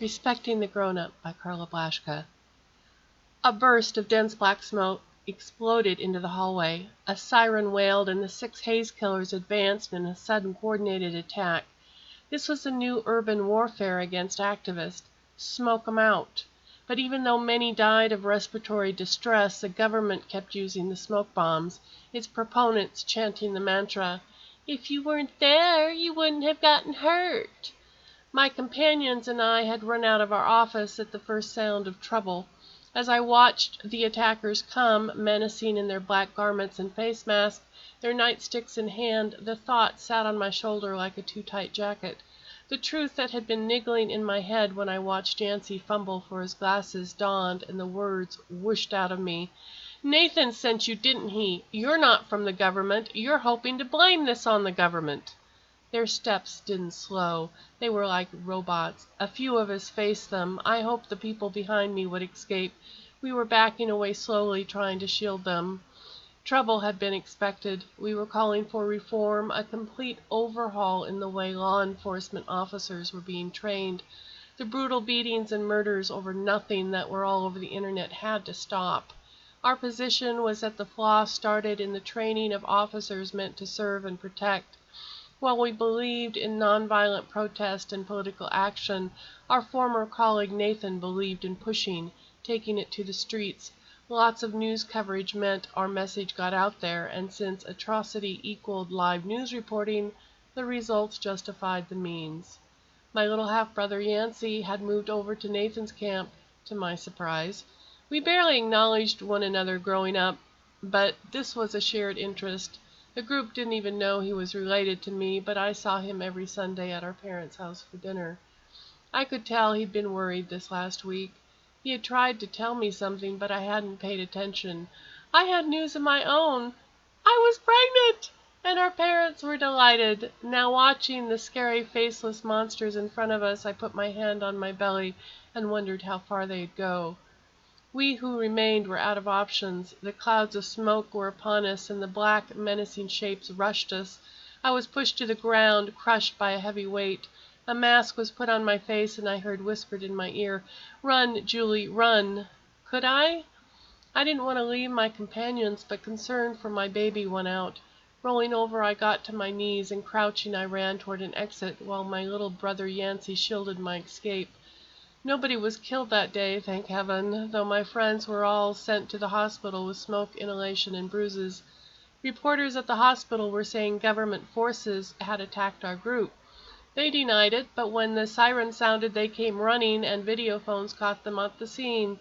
Respecting the Grown-Up by Carla Blaschka. A burst of dense black smoke exploded into the hallway. A siren wailed, and the 6 haze killers advanced in a sudden coordinated attack. This was the new urban warfare against activists. Smoke 'em out. But even though many died of respiratory distress, the government kept using the smoke bombs, its proponents chanting the mantra, "If you weren't there, you wouldn't have gotten hurt." My companions and I had run out of our office at the first sound of trouble. As I watched the attackers come, menacing in their black garments and face masks, their nightsticks in hand, the thought sat on my shoulder like a too-tight jacket. The truth that had been niggling in my head when I watched Yancey fumble for his glasses dawned, and the words whooshed out of me. "Nathan sent you, didn't he? You're not from the government. You're hoping to blame this on the government." Their steps didn't slow. They were like robots. A few of us faced them. I hoped the people behind me would escape. We were backing away slowly, trying to shield them. Trouble had been expected. We were calling for reform, a complete overhaul in the way law enforcement officers were being trained. The brutal beatings and murders over nothing that were all over the internet had to stop. Our position was that the flaw started in the training of officers meant to serve and protect. While we believed in nonviolent protest and political action, our former colleague Nathan believed in pushing, taking it to the streets. Lots of news coverage meant our message got out there, and since atrocity equaled live news reporting, the results justified the means. My little half-brother Yancey had moved over to Nathan's camp, to my surprise. We barely acknowledged one another growing up, but this was a shared interest. The group didn't even know he was related to me, but I saw him every Sunday at our parents' house for dinner. I could tell he'd been worried this last week. He had tried to tell me something, but I hadn't paid attention. I had news of my own. I was pregnant! And our parents were delighted. Now watching the scary faceless monsters in front of us, I put my hand on my belly and wondered how far they'd go. We who remained were out of options. The clouds of smoke were upon us, and the black, menacing shapes rushed us. I was pushed to the ground, crushed by a heavy weight. A mask was put on my face, and I heard whispered in my ear, "Run, Julie, run." Could I? I didn't want to leave my companions, but concern for my baby won out. Rolling over, I got to my knees, and crouching, I ran toward an exit, while my little brother Yancey shielded my escape. Nobody was killed that day, thank heaven, though my friends were all sent to the hospital with smoke inhalation and bruises. Reporters at the hospital were saying government forces had attacked our group. They denied it, but when the siren sounded, they came running, and video phones caught them at the scene.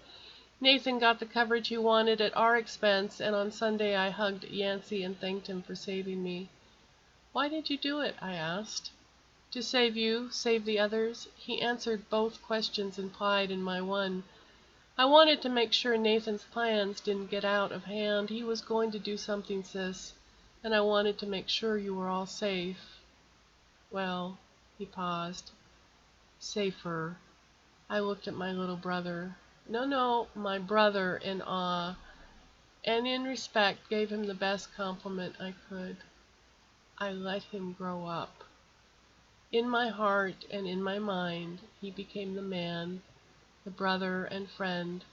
Nathan got the coverage he wanted at our expense, and on Sunday I hugged Yancey and thanked him for saving me. "Why did you do it?" I asked. "To save you, save the others." He answered both questions implied in my one. "I wanted to make sure Nathan's plans didn't get out of hand. He was going to do something, sis, and I wanted to make sure you were all safe." "Well," he paused, "safer." I looked at my little brother. No, my brother, in awe, and in respect gave him the best compliment I could. I let him grow up. In my heart and in my mind, he became the man, the brother and friend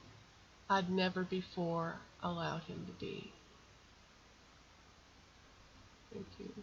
I'd never before allowed him to be. Thank you.